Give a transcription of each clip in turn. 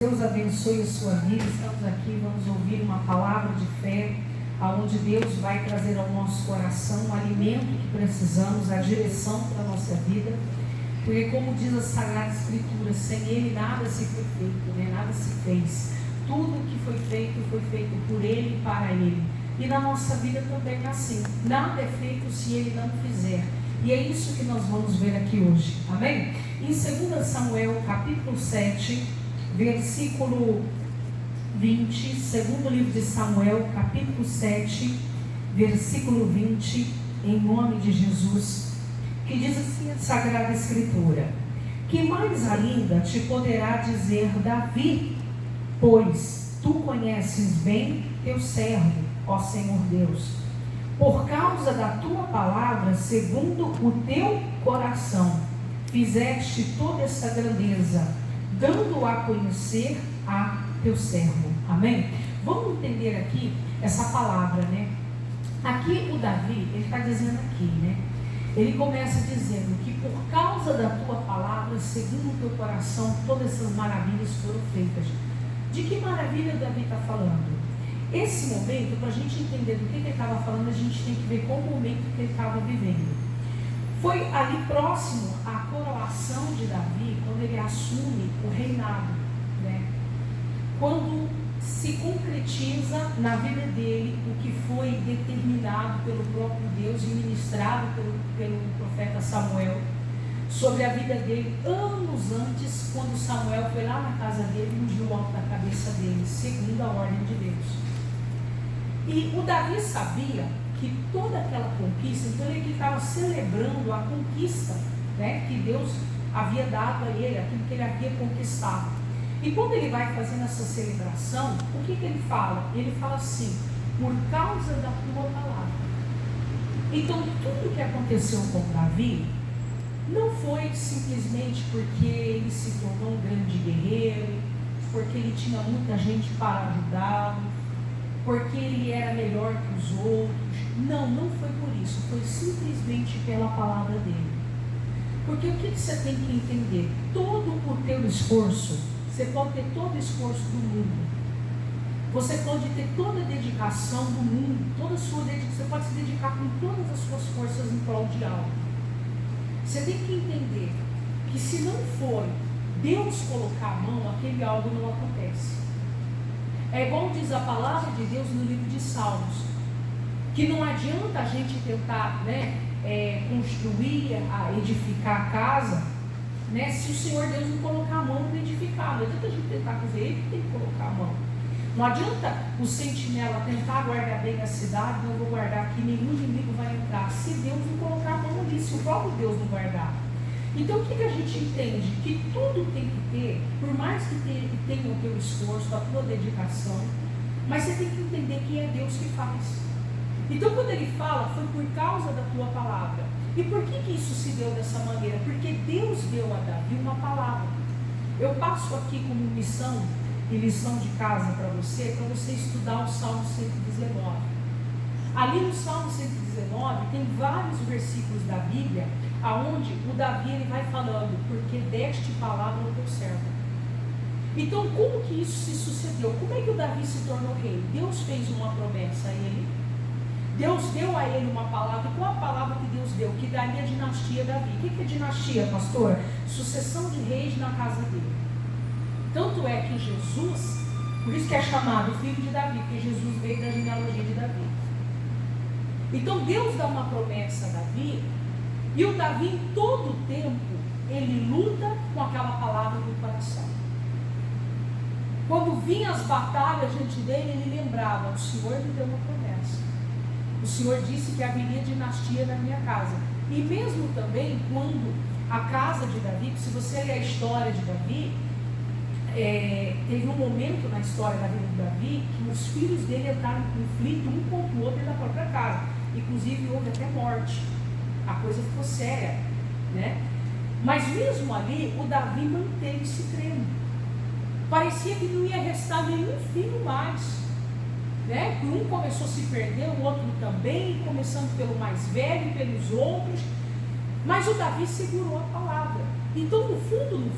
Deus abençoe a sua vida. Estamos aqui, vamos ouvir uma palavra de fé, aonde Deus vai trazer ao nosso coração o alimento que precisamos, a direção para a nossa vida. Porque como diz a Sagrada Escritura, sem Ele nada se foi feito, né? Nada se fez. Tudo que foi feito por Ele e para Ele. E na nossa vida também é assim. Nada é feito se Ele não fizer. E é isso que nós vamos ver aqui hoje. Amém? Em 2 Samuel, capítulo 7, versículo 20, segundo livro de Samuel, capítulo 7, versículo 20, em nome de Jesus, que diz assim a Sagrada Escritura: que mais ainda te poderá dizer Davi, pois tu conheces bem teu servo, ó Senhor Deus, por causa da tua palavra, segundo o teu coração, fizeste toda essa grandeza, dando a conhecer a teu servo. Amém? Vamos entender aqui essa palavra, né? Aqui o Davi, ele está dizendo aqui, né? Ele começa dizendo que por causa da tua palavra, segundo o teu coração, todas essas maravilhas foram feitas. De que maravilha o Davi está falando? Esse momento, para a gente entender do que ele estava falando, a gente tem que ver qual o momento que ele estava vivendo. Foi ali próximo à coroação de Davi, quando ele assume o reinado, né? Quando se concretiza na vida dele o que foi determinado pelo próprio Deus e ministrado pelo profeta Samuel sobre a vida dele anos antes, quando Samuel foi lá na casa dele e ungiu o alto da cabeça dele, segundo a ordem de Deus. E o Davi sabia que toda aquela conquista, então ele estava celebrando a conquista, né, que Deus havia dado a ele, aquilo que ele havia conquistado. E quando ele vai fazendo essa celebração, o que ele fala? Ele fala assim: por causa da tua palavra. Então tudo que aconteceu com Davi não foi simplesmente porque ele se tornou um grande guerreiro, porque ele tinha muita gente para ajudá-lo, porque ele era melhor que os outros. Não foi por isso, foi simplesmente pela palavra dele. Porque o que você tem que entender? Todo o teu esforço, você pode ter todo o esforço do mundo, você pode ter toda a dedicação do mundo, toda a sua dedicação, você pode se dedicar com todas as suas forças em prol de algo. Você tem que entender que se não for Deus colocar a mão, aquele algo não acontece. É igual diz a palavra de Deus no livro de Salmos, que não adianta a gente tentar, né, construir, edificar a casa, né, se o Senhor Deus não colocar a mão para edificar. Não adianta a gente tentar fazer, Ele que tem que colocar a mão. Não adianta o sentinela tentar guardar bem a cidade, não vou guardar aqui, nenhum inimigo vai entrar, se Deus não colocar a mão ali, se o próprio Deus não guardar. Então o que a gente entende? Que tudo tem que ter, por mais que tenha o teu esforço, a tua dedicação, mas você tem que entender que é Deus que faz. Então quando ele fala, foi por causa da tua palavra. E por que isso se deu dessa maneira? Porque Deus deu a Davi uma palavra. Eu passo aqui como missão e lição de casa para você estudar o Salmo 119. Ali no Salmo 119 tem vários versículos da Bíblia aonde o Davi ele vai falando: porque deste palavra ao teu servo. Então como que isso se sucedeu? Como é que o Davi se tornou rei? Deus fez uma promessa a ele, Deus deu a ele uma palavra. Qual a palavra que Deus deu? Que daria a dinastia Davi. O que é dinastia, pastor? Sucessão de reis na casa dele. Tanto é que Jesus, por isso que é chamado filho de Davi, porque Jesus veio da genealogia de Davi. Então Deus dá uma promessa a Davi, e o Davi em todo o tempo, ele luta com aquela palavra no coração. Quando vinham as batalhas diante dele, ele lembrava: o Senhor me deu uma promessa. O Senhor disse que haveria dinastia na minha casa. E mesmo também quando a casa de Davi, se você ler a história de Davi, teve um momento na história da vida de Davi que os filhos dele entraram em conflito um contra o outro da própria casa. Inclusive houve até morte. A coisa ficou séria, né? Mas mesmo ali, o Davi manteve-se crendo. Parecia que não ia restar nenhum filho mais, né? Que um começou a se perder, o outro também, começando pelo mais velho, pelos outros. Mas o Davi segurou a palavra. Então, no fundo,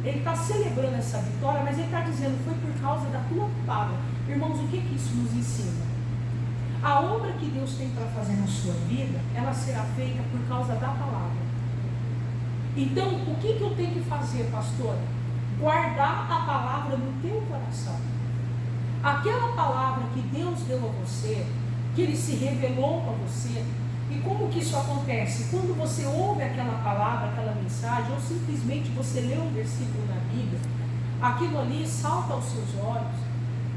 ele está celebrando essa vitória, mas ele está dizendo, foi por causa da tua palavra. Irmãos, o que isso nos ensina? A obra que Deus tem para fazer na sua vida, ela será feita por causa da palavra. Então, o que eu tenho que fazer, pastor? Guardar a palavra no teu coração. Aquela palavra que Deus deu a você, que Ele se revelou para você. E como que isso acontece? Quando você ouve aquela palavra, aquela mensagem, ou simplesmente você lê um versículo na Bíblia, aquilo ali salta aos seus olhos,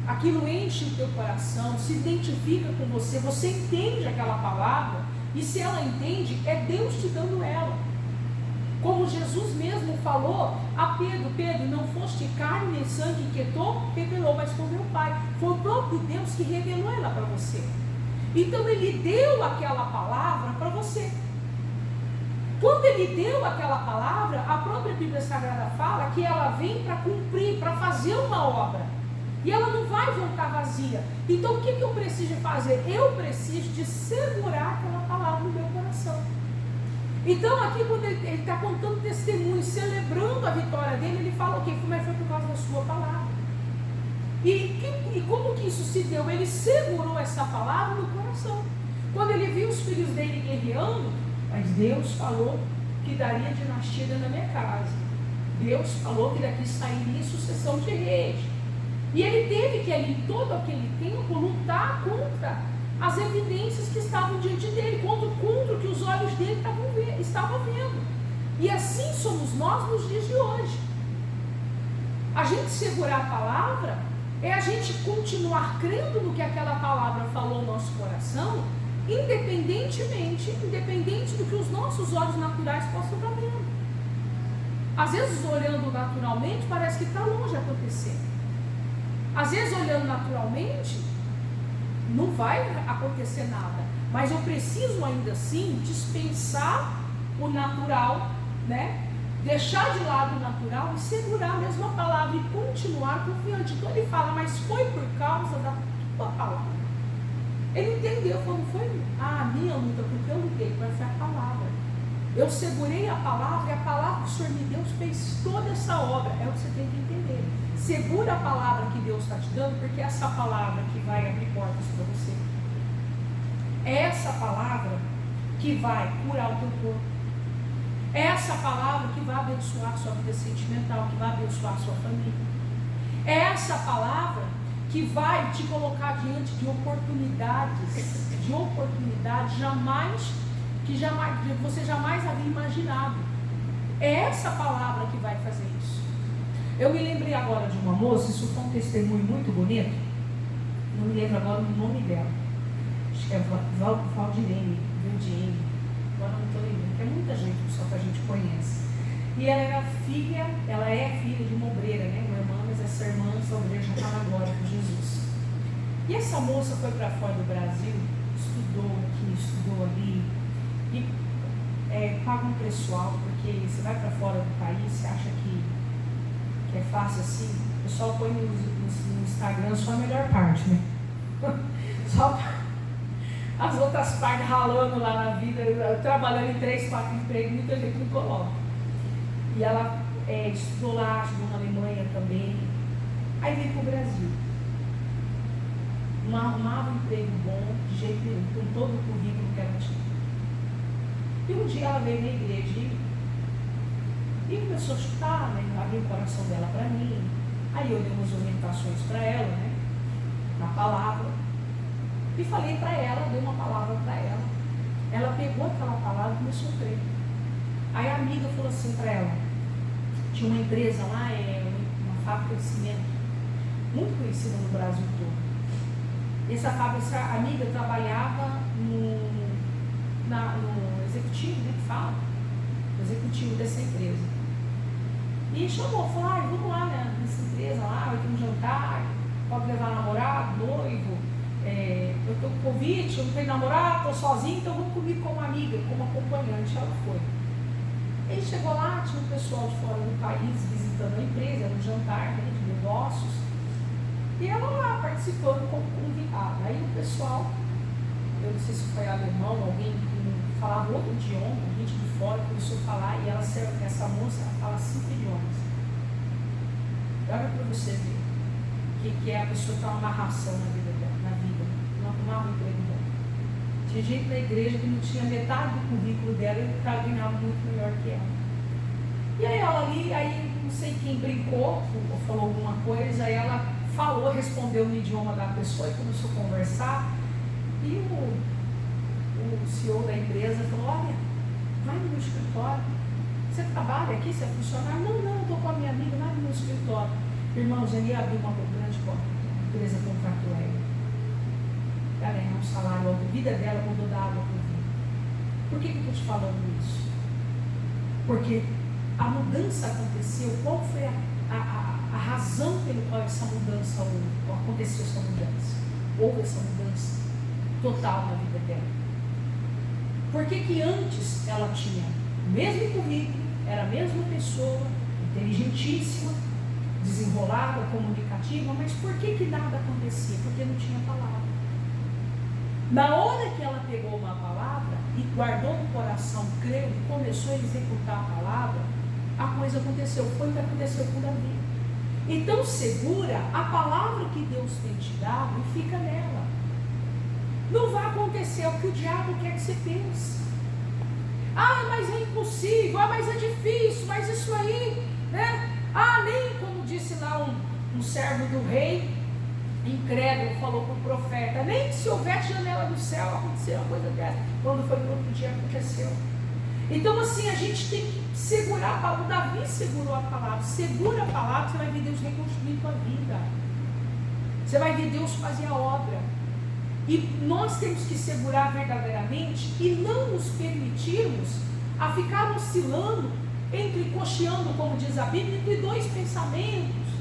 aquilo enche o teu coração, se identifica com você, você entende aquela palavra, e se ela entende, é Deus te dando ela. Como Jesus mesmo falou a Pedro, Pedro, não foste carne nem sangue que revelou, mas foi meu Pai. Foi o próprio Deus que revelou ela para você. Então Ele deu aquela palavra para você. Quando Ele deu aquela palavra, a própria Bíblia Sagrada fala que ela vem para cumprir, para fazer uma obra. E ela não vai voltar vazia. Então o que eu preciso fazer? Eu preciso de segurar aquela palavra no meu coração. Então aqui quando ele está contando testemunho, celebrando a vitória dele, ele fala o quê? Mas foi por causa da sua palavra. E como que isso se deu? Ele segurou essa palavra no coração. Quando ele viu os filhos dele guerreando, mas Deus falou que daria dinastia na minha casa. Deus falou que daqui sairia sucessão de reis. E ele teve que ali, em todo aquele tempo, lutar contra as evidências que estavam diante dele, contra o que os olhos dele estavam vendo. E assim somos nós nos dias de hoje. A gente segurar a palavra é a gente continuar crendo no que aquela palavra falou no nosso coração, independente do que os nossos olhos naturais possam estar vendo. Às vezes, olhando naturalmente, parece que está longe de acontecer. Às vezes, olhando naturalmente, não vai acontecer nada. Mas eu preciso ainda assim dispensar o natural, né? Deixar de lado o natural e segurar a mesma palavra e continuar confiante. Então ele fala, mas foi por causa da tua palavra. Ele entendeu quando foi a minha luta, porque eu lutei, mas foi a palavra. Eu segurei a palavra e a palavra que o Senhor me deu fez toda essa obra. É o que você tem que entender. Segura a palavra que Deus está te dando, porque é essa palavra que vai abrir portas para você. É essa palavra que vai curar o teu corpo. É essa palavra que vai abençoar a sua vida sentimental, que vai abençoar a sua família. É essa palavra que vai te colocar diante de oportunidades que você jamais havia imaginado. É essa palavra que vai fazer isso. Eu me lembrei agora de uma moça, isso foi um testemunho muito bonito. Não me lembro agora o nome dela. Acho que é Valdirene. Agora não estou lembrando, é muita gente, só que a gente conhece. E ela é filha de uma obreira, né? Uma irmã, mas essa obreira já está na glória com Jesus. E essa moça foi para fora do Brasil, estudou aqui, estudou ali, e paga um preço alto, porque você vai para fora do país, você acha que é fácil assim? O pessoal põe no Instagram só a melhor parte, né? Só as outras partes ralando lá na vida, trabalhando em 3, 4 empregos, muita gente não coloca. E ela estudou lá, estudou na Alemanha também. Aí veio para o Brasil. Não arrumava um emprego bom, de jeito nenhum, com todo o currículo que ela tinha. E um dia ela veio na igreja e começou a escutar, né? Abriu o coração dela para mim. Aí eu dei umas orientações para ela, né? Na palavra. E falei para ela, dei uma palavra para ela. Ela pegou aquela palavra e começou a crer. Aí a amiga falou assim para ela, tinha uma empresa lá, uma fábrica de cimento, muito conhecida no Brasil todo. Essa amiga trabalhava no executivo, né, que fala, no executivo dessa empresa. E chamou, falou, vamos lá, né, nessa empresa lá, vai ter um jantar, pode levar namorado, noivo, eu estou com convite, eu não tenho namorado, estou sozinha, então vamos comigo como amiga, como acompanhante. Ela foi. Ele chegou lá, tinha um pessoal de fora do país visitando a empresa, era um jantar, né, de negócios, e ela lá participando como convidada. Aí o pessoal, eu não sei se foi alemão, alguém que falava outro idioma, gente de fora começou a falar, e essa moça fala 5 idiomas. Olha para você ver que é a pessoa que tem uma amarração na vida dela, não arruma um emprego dela. Tinha gente na igreja que não tinha metade do currículo dela e o cara ganhava muito melhor que ela. E aí ela ali, aí não sei quem brincou ou falou alguma coisa, aí ela falou, respondeu no idioma da pessoa e começou a conversar. E o CEO da empresa falou: olha, vai no meu escritório, você trabalha aqui, você é funcionário? Não, estou com a minha amiga, vai no meu escritório. Irmãos, ele abriu uma grande porta, a empresa contratou ela. Ela ganhou um salário alto, a vida dela mudou da água para o vinho. Por que eu estou te falando isso? Porque a mudança aconteceu. Qual foi a razão pela qual essa mudança aconteceu? Essa mudança, houve essa mudança total na vida dela. Por que antes ela tinha o mesmo currículo, era a mesma pessoa, inteligentíssima, desenrolada, comunicativa, mas por que nada acontecia? Porque não tinha palavra. Na hora que ela pegou uma palavra e guardou no coração, creu e começou a executar a palavra, a coisa aconteceu. Foi o que aconteceu com Davi. Então segura a palavra que Deus tem te dado e fica nela. Não vai acontecer o que o diabo quer que você pense. Mas é impossível, mas é difícil, mas isso aí, né? Nem como disse lá um servo do rei, incrédulo, falou para o profeta, nem se houvesse janela do céu acontecer uma coisa dessa. Quando foi no outro dia aconteceu. Então assim, a gente tem que segurar a palavra. Davi segurou a palavra. Segura a palavra, você vai ver Deus reconstruir a tua vida. Você vai ver Deus fazer a obra. E nós temos que segurar verdadeiramente e não nos permitirmos a ficar oscilando, cocheando, como diz a Bíblia, entre dois pensamentos.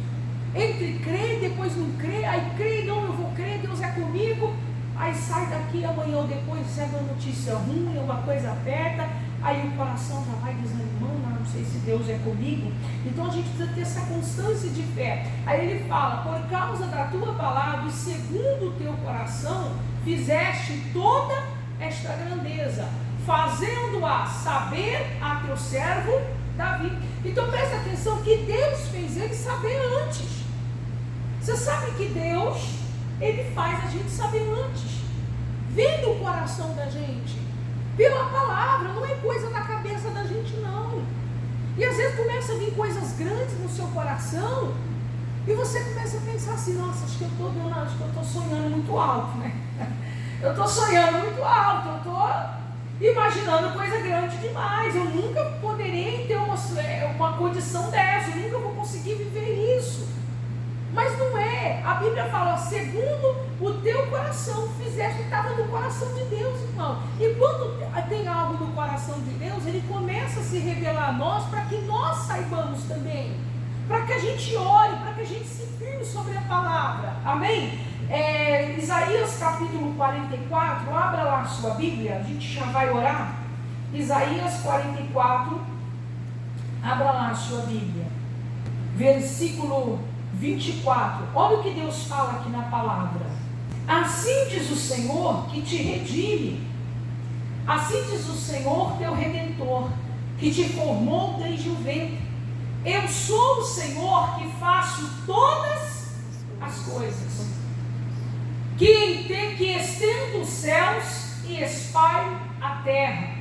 Entre crer e depois não crer, aí crer, não, eu vou crer, Deus é comigo, aí sai daqui amanhã ou depois, recebe uma notícia ruim, uma coisa aperta, aí o coração já vai desanimando, não sei se Deus é comigo. Então a gente precisa ter essa constância de fé. Aí ele fala: por causa da tua palavra e segundo o teu coração, fizeste toda esta grandeza, fazendo-a saber a teu servo Davi. Então presta atenção que Deus fez ele saber antes. Você sabe que Deus, ele faz a gente saber antes. Vem do coração da gente, pela palavra, não é coisa da cabeça da gente não. E às vezes começa a vir coisas grandes no seu coração, e você começa a pensar assim: nossa, acho que eu estou sonhando muito alto, né? Eu estou sonhando muito alto, eu estou imaginando coisa grande demais, eu nunca poderei ter uma condição dessa, eu nunca vou conseguir viver isso. Mas não é. A Bíblia fala: segundo o teu coração fizeste, estava no coração de Deus, irmão. E quando tem algo no coração de Deus, ele começa a se revelar a nós, para que nós saibamos também, para que a gente ore, para que a gente se firme sobre a palavra. Amém? Isaías capítulo 44, abra lá a sua Bíblia, a gente já vai orar. Isaías 44, abra lá a sua Bíblia, versículo 24, olha o que Deus fala aqui na palavra. Assim diz o Senhor que te redime, assim diz o Senhor teu Redentor, que te formou desde o ventre. Eu sou o Senhor que faço todas as coisas, que estendo os céus e espalho a terra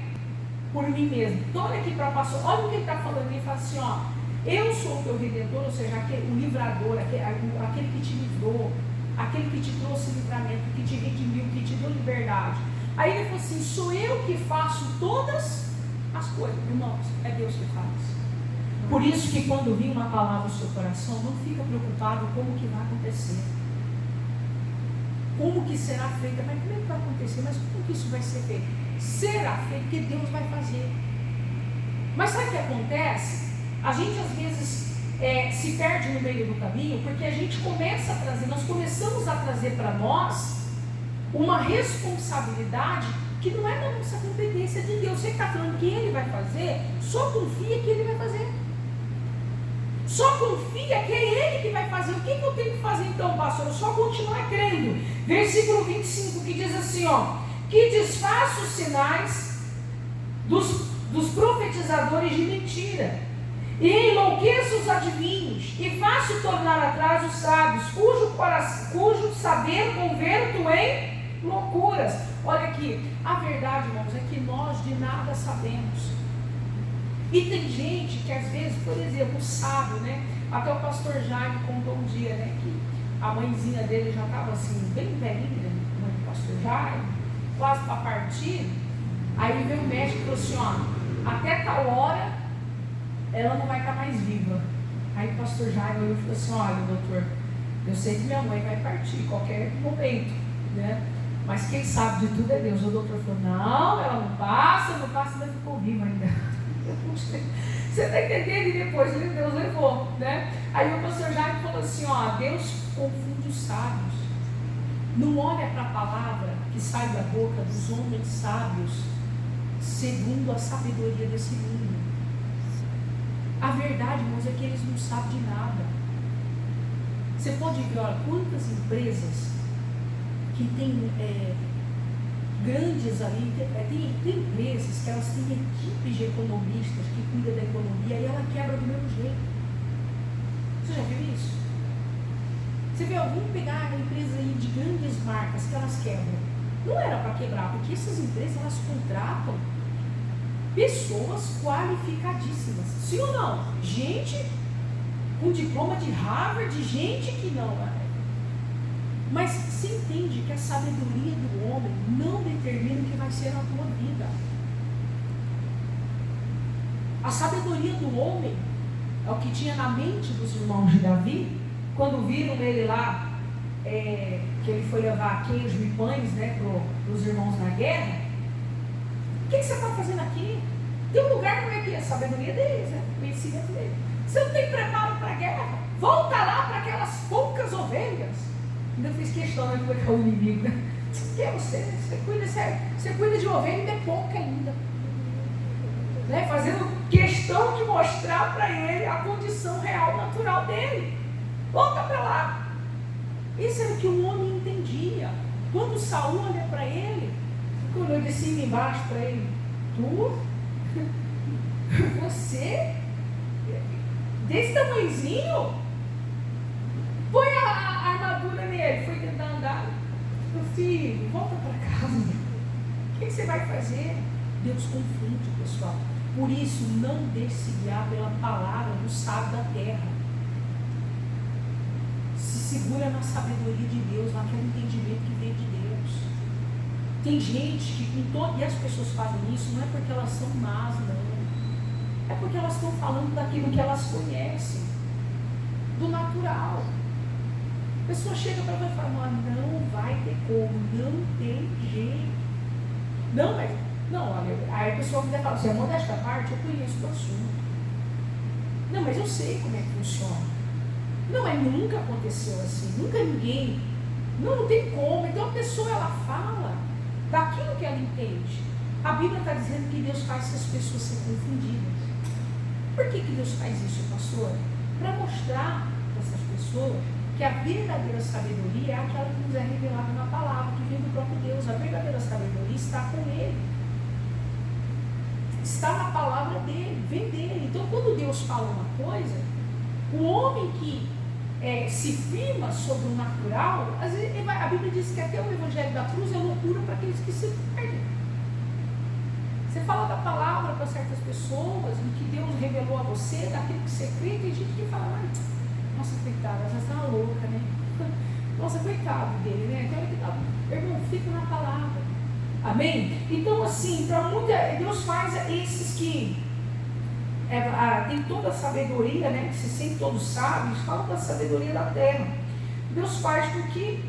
por mim mesmo. Então olha aqui para o pastor, olha o que ele está falando. Ele fala assim: eu sou o teu Redentor, ou seja, o livrador, aquele que te livrou, aquele que te trouxe livramento, que te redimiu, que te deu liberdade. Aí ele falou assim: sou eu que faço todas as coisas. Irmãos, é Deus que faz. Por isso que quando vir uma palavra no seu coração, não fica preocupado como que vai acontecer, como que será feita, mas como é que vai acontecer, mas como que isso vai ser feito? Será feito, porque Deus vai fazer. Mas sabe o que acontece? A gente às vezes se perde no meio do caminho, porque a gente começa a trazer, nós começamos a trazer para nós uma responsabilidade que não é da nossa competência de Deus. Você está falando que Ele vai fazer, só confia que Ele vai fazer. Só confia que é Ele que vai fazer. O que eu tenho que fazer então, pastor? Eu só continuar crendo. Versículo 25 que diz assim: que desfaça os sinais dos profetizadores de mentira, e enlouqueça os adivinhos, e faça tornar atrás os sábios, cujo saber converto em loucuras. Olha aqui, a verdade, irmãos, é que nós de nada sabemos. E tem gente que às vezes, por exemplo, sabe, né? Até o pastor Jaime contou um dia, né, que a mãezinha dele já estava assim, bem velhinha, mãe do pastor Jaime, quase para partir. Aí veio o médico e falou assim, ó, até tal hora ela não vai estar mais viva. Aí o pastor Jaime olhou e falou assim, olha, doutor, eu sei que minha mãe vai partir qualquer momento, né? Mas quem sabe de tudo é Deus. O doutor falou, não, ela não passa, ainda ficou viva ainda. Você está entendendo? E depois Deus levou, né? Aí o pastor Jaime falou assim, ó, Deus confunde os sábios. Não olha para a palavra que sai da boca dos homens sábios segundo a sabedoria desse mundo. A verdade, irmãos, é que eles não sabem de nada. Você pode ver, olha, quantas empresas que têm grandes ali, tem empresas que elas têm equipes de economistas que cuidam da economia e ela quebra do mesmo jeito. Você já viu isso? Você vê algum pegar uma empresa aí de grandes marcas que elas quebram? Não era para quebrar, porque essas empresas elas contratam pessoas qualificadíssimas. Sim ou não? Gente com diploma de Harvard, gente que não é. Mas você entende que a sabedoria do homem não determina o que vai ser na tua vida. A sabedoria do homem é o que tinha na mente dos irmãos de Davi, quando viram ele lá, que ele foi levar queijo e pães, né, para os irmãos na guerra. O que você está fazendo aqui? Tem um lugar, como é que é? A sabedoria deles, né? O conhecimento deles. Você não tem preparo para a guerra? Volta lá para aquelas poucas ovelhas. Ainda fiz questão, né, de colocar o inimigo. Que é você cuida de ovelha e ainda é pouca ainda. Né? Fazendo questão de mostrar para ele a condição real, natural dele. Volta para lá. Isso era o que o homem entendia. Quando Saul olha para ele, olhou de cima e embaixo para ele. Você, desse tamanhozinho, põe a armadura nele. Foi tentar andar. Meu filho, volta para casa. O que você vai fazer? Deus confunde, pessoal. Por isso, não deixe se guiar pela palavra do sábio da terra. Se segura na sabedoria de Deus, naquele entendimento que vem de Deus. Tem gente que, e as pessoas fazem isso, não é porque elas são más, não. É porque elas estão falando daquilo que elas conhecem, do natural. A pessoa chega para você e fala, não vai ter como, não tem jeito. Não, mas, não, olha, aí a pessoa vai falar, assim, modéstia à parte, eu conheço o assunto. Não, mas eu sei como é que funciona. Não, mas nunca aconteceu assim, nunca ninguém, não tem como. Então a pessoa, ela fala daquilo que ela entende. A Bíblia está dizendo que Deus faz essas pessoas serem confundidas. Por que Deus faz isso, pastor? Para mostrar para essas pessoas que a verdadeira sabedoria é aquela que nos é revelada na palavra, que vem do próprio Deus. A verdadeira sabedoria está com Ele. Está na palavra dele, vem dele. Então, quando Deus fala uma coisa, o homem que se firma sobre o natural, às vezes, a Bíblia diz que até o evangelho da cruz é loucura para aqueles que se perdem. Você fala da palavra para certas pessoas, do que Deus revelou a você, daquilo que você crê, tem gente que fala, nossa, coitada, ela já está louca, né? Nossa, coitado dele, né? Irmão, fica na palavra. Amém? Então, assim, para muita, Deus faz esses que tem toda a sabedoria, né? Que se sentem todos sábios, fala da sabedoria da terra. Deus faz porque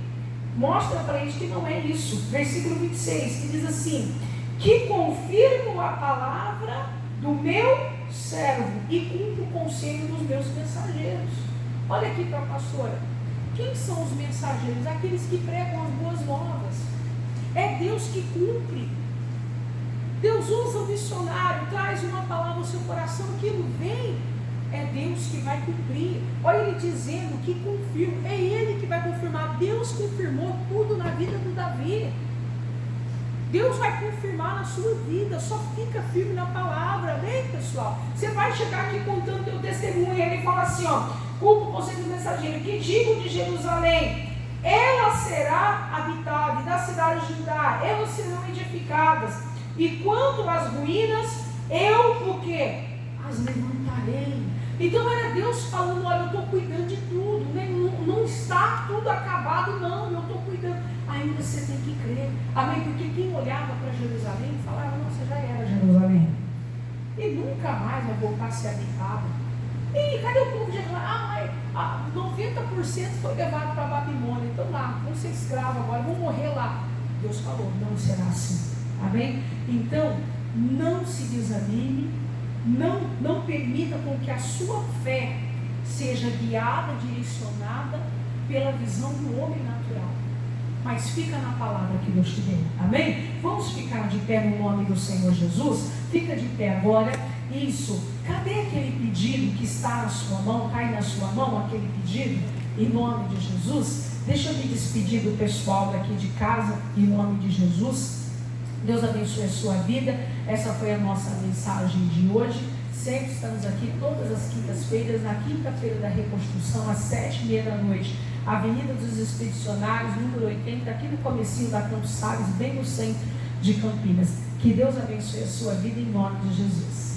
mostra para eles que não é isso. Versículo 26, que diz assim, que confirmo a palavra do meu servo e cumpro o conselho dos meus mensageiros. Olha aqui para a pastora. Quem são os mensageiros? Aqueles que pregam as boas novas. É Deus que cumpre. Deus usa o missionário, traz uma palavra ao seu coração, aquilo vem. É Deus que vai cumprir. Olha ele dizendo que confirma. É Ele que vai confirmar. Deus confirmou tudo na vida do Davi. Deus vai confirmar na sua vida. Só fica firme na palavra, amém, pessoal? Você vai chegar aqui contando teu testemunho, e ele fala assim, ó, culpo você do mensageiro, que digo de Jerusalém, ela será habitada, e das cidades de Judá, elas serão edificadas, e quanto às ruínas, eu o quê? As levantarei. Então era Deus falando, olha, eu estou cuidando de tudo, né? Não está tudo acabado, não, eu estou cuidando. Ainda você tem que crer, amém? Porque quem olhava para Jerusalém falava, não, você já era Jerusalém, e nunca mais vai voltar a ser habitada. E cadê o povo de Jerusalém? 90% foi levado para a Babilônia, então lá, vão ser escravos agora, vão morrer lá. Deus falou, não será assim, amém? Então, não se desanime, não permita com que a sua fé seja guiada, direcionada pela visão do homem natural, mas fica na palavra que Deus te deu, amém? Vamos ficar de pé no nome do Senhor Jesus? Fica de pé agora, isso. Cadê aquele pedido que está na sua mão, cai na sua mão, aquele pedido, em nome de Jesus? Deixa eu me despedir do pessoal daqui de casa, em nome de Jesus. Deus abençoe a sua vida. Essa foi a nossa mensagem de hoje. Sempre estamos aqui todas as quintas-feiras, na quinta-feira da reconstrução, às 7h30 da noite, Avenida dos Expedicionários, número 80, aqui no comecinho da Campos Salles, bem no centro de Campinas. Que Deus abençoe a sua vida em nome de Jesus.